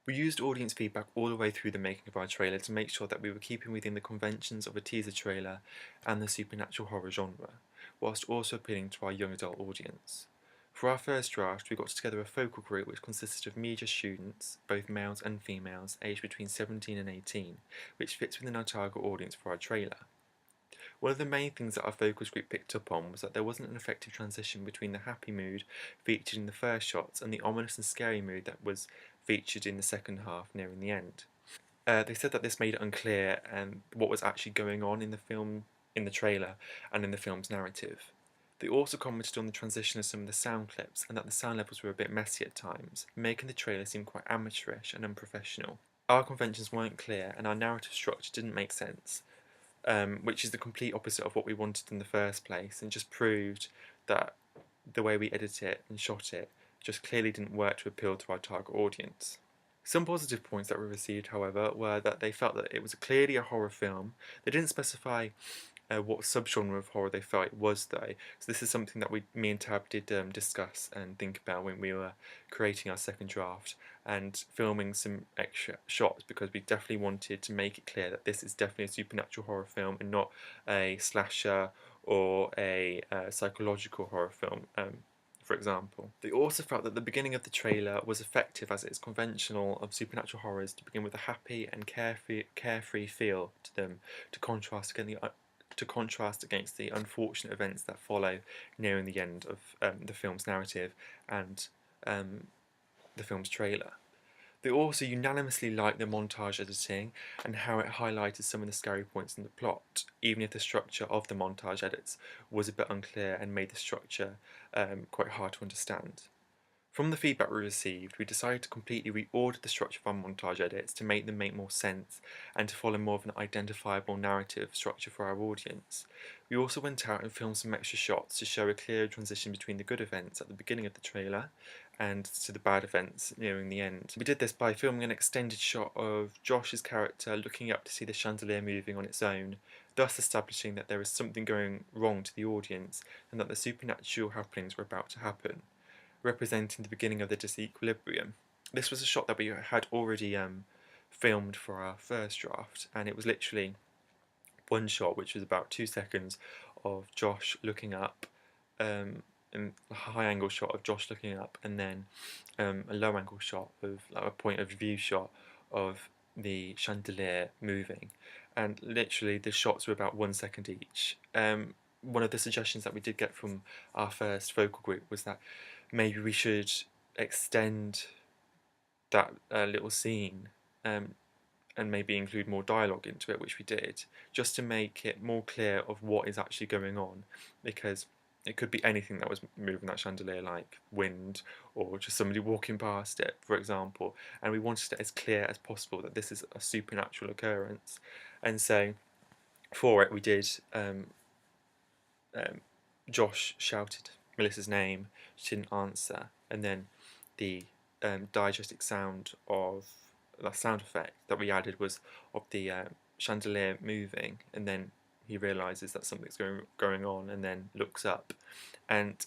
We used audience feedback all the way through the making of our trailer to make sure that we were keeping within the conventions of a teaser trailer and the supernatural horror genre, whilst also appealing to our young adult audience. For our first draft, we got together a focal group which consisted of media students, both males and females, aged between 17 and 18, which fits within our target audience for our trailer. One of the main things that our focus group picked up on was that there wasn't an effective transition between the happy mood featured in the first shots and the ominous and scary mood that was featured in the second half nearing the end. They said that this made it unclear what was actually going on in the film, in the trailer, and in the film's narrative. They also commented on the transition of some of the sound clips and that the sound levels were a bit messy at times, making the trailer seem quite amateurish and unprofessional. Our conventions weren't clear and our narrative structure didn't make sense, which is the complete opposite of what we wanted in the first place, and just proved that the way we edited it and shot it just clearly didn't work to appeal to our target audience. Some positive points that we received, however, were that they felt that it was clearly a horror film. They didn't specify what subgenre of horror they felt it was, though. So this is something that me and Tab did discuss and think about when we were creating our second draft and filming some extra shots, because we definitely wanted to make it clear that this is definitely a supernatural horror film and not a slasher or a psychological horror film. For example. They also felt that the beginning of the trailer was effective, as it is conventional of supernatural horrors to begin with a happy and carefree feel to them, to contrast against the unfortunate events that follow nearing the end of the film's narrative and the film's trailer. They also unanimously liked the montage editing and how it highlighted some of the scary points in the plot, even if the structure of the montage edits was a bit unclear and made the structure quite hard to understand. From the feedback we received, we decided to completely reorder the structure of our montage edits to make them make more sense and to follow more of an identifiable narrative structure for our audience. We also went out and filmed some extra shots to show a clear transition between the good events at the beginning of the trailer and to the bad events nearing the end. We did this by filming an extended shot of Josh's character looking up to see the chandelier moving on its own, thus establishing that there is something going wrong to the audience and that the supernatural happenings were about to happen, representing the beginning of the disequilibrium. This was a shot that we had already filmed for our first draft, and it was literally one shot, which was about 2 seconds of Josh looking up, and a high angle shot of Josh looking up, and then a low angle shot of like a point of view shot of the chandelier moving, and literally the shots were about 1 second each. One of the suggestions that we did get from our first focal group was that maybe we should extend that little scene, and maybe include more dialogue into it, which we did, just to make it more clear of what is actually going on, because it could be anything that was moving that chandelier, like wind or just somebody walking past it, for example, and we wanted it as clear as possible that this is a supernatural occurrence. And so for it we did um, Josh shouted Melissa's name, she didn't answer, and then the diegetic sound of the sound effect that we added was of the chandelier moving, and then he realizes that something's going on, and then looks up, and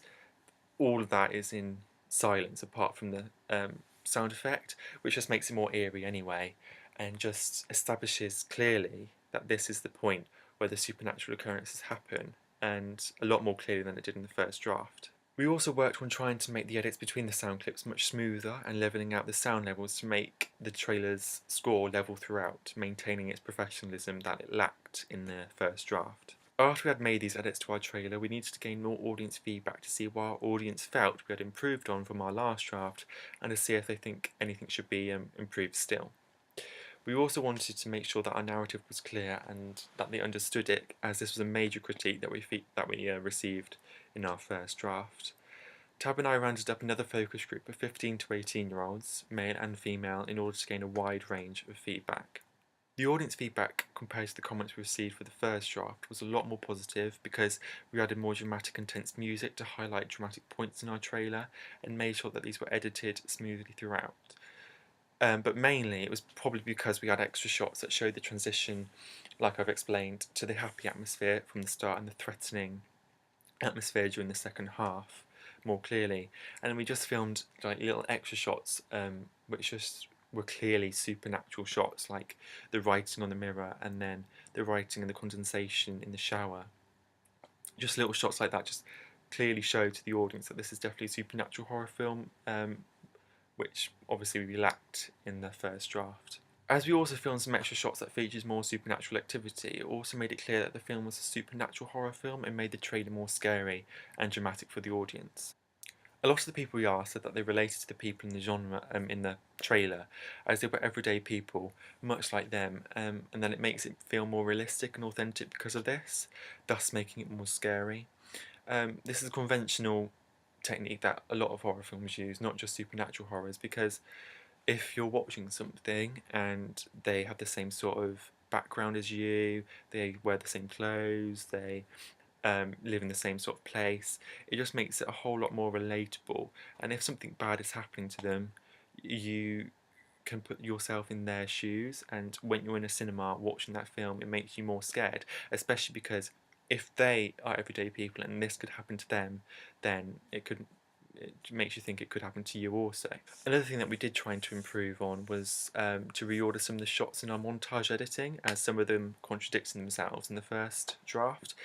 all of that is in silence apart from the sound effect, which just makes it more eerie anyway, and just establishes clearly that this is the point where the supernatural occurrences happen, and a lot more clearly than it did in the first draft. We also worked on trying to make the edits between the sound clips much smoother and levelling out the sound levels to make the trailer's score level throughout, maintaining its professionalism that it lacked in the first draft. After we had made these edits to our trailer, we needed to gain more audience feedback to see what our audience felt we had improved on from our last draft, and to see if they think anything should be improved still. We also wanted to make sure that our narrative was clear and that they understood it, as this was a major critique that we received in our first draft. Tab and I rounded up another focus group of 15 to 18-year-olds, male and female, in order to gain a wide range of feedback. The audience feedback compared to the comments we received for the first draft was a lot more positive, because we added more dramatic and tense music to highlight dramatic points in our trailer and made sure that these were edited smoothly throughout. But mainly it was probably because we had extra shots that showed the transition, like I've explained, to the happy atmosphere from the start and the threatening atmosphere during the second half more clearly. And we just filmed like little extra shots which just were clearly supernatural shots, like the writing on the mirror and then the writing and the condensation in the shower. Just little shots like that just clearly show to the audience that this is definitely a supernatural horror film, which obviously we lacked in the first draft. As we also filmed some extra shots that features more supernatural activity, it also made it clear that the film was a supernatural horror film and made the trailer more scary and dramatic for the audience. A lot of the people we asked said that they related to the people in the genre in the trailer, as they were everyday people, much like them, and then it makes it feel more realistic and authentic because of this, thus making it more scary. This is a conventional technique that a lot of horror films use, not just supernatural horrors, because if you're watching something and they have the same sort of background as you, they wear the same clothes, they live in the same sort of place, it just makes it a whole lot more relatable. And if something bad is happening to them, you can put yourself in their shoes, and when you're in a cinema watching that film, it makes you more scared, especially because if they are everyday people and this could happen to them, then it makes you think it could happen to you also. Another thing that we did try to improve on was to reorder some of the shots in our montage editing, as some of them contradicted themselves in the first draft.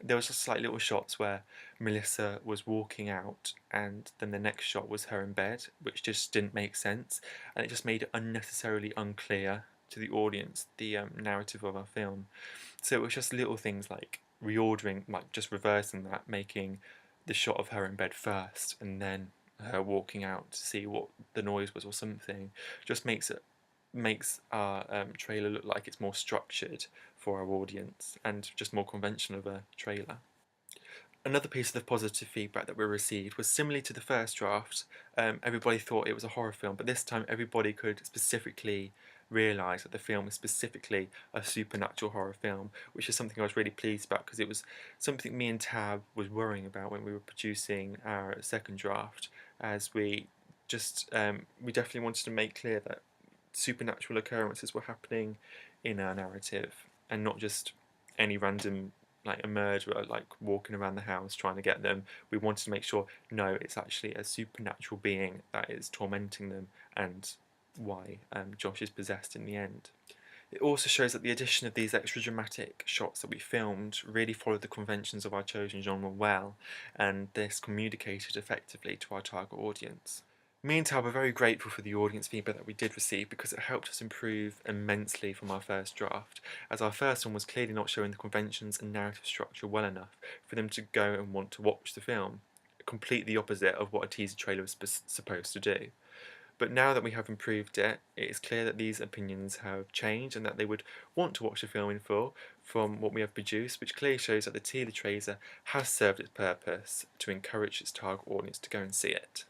There was just like little shots where Melissa was walking out and then the next shot was her in bed, which just didn't make sense, and it just made it unnecessarily unclear to the audience the narrative of our film. So it was just little things like reordering, like just reversing that, making the shot of her in bed first and then her walking out to see what the noise was or something, just makes our trailer look like it's more structured for our audience and just more conventional of a trailer. Another piece of the positive feedback that we received was similarly to the first draft. Everybody thought it was a horror film, but this time everybody could specifically realise that the film is specifically a supernatural horror film, which is something I was really pleased about, because it was something me and Tab was worrying about when we were producing our second draft, as we definitely wanted to make clear that supernatural occurrences were happening in our narrative and not just any random, like a murderer like walking around the house trying to get them. We wanted to make sure, no, it's actually a supernatural being that is tormenting them, and why Josh is possessed in the end. It also shows that the addition of these extra dramatic shots that we filmed really followed the conventions of our chosen genre well, and this communicated effectively to our target audience. Me and Tab are very grateful for the audience feedback that we did receive, because it helped us improve immensely from our first draft, as our first one was clearly not showing the conventions and narrative structure well enough for them to go and want to watch the film, complete the opposite of what a teaser trailer was supposed to do. But now that we have improved it, it is clear that these opinions have changed and that they would want to watch the film in full from what we have produced, which clearly shows that the teaser trailer has served its purpose to encourage its target audience to go and see it.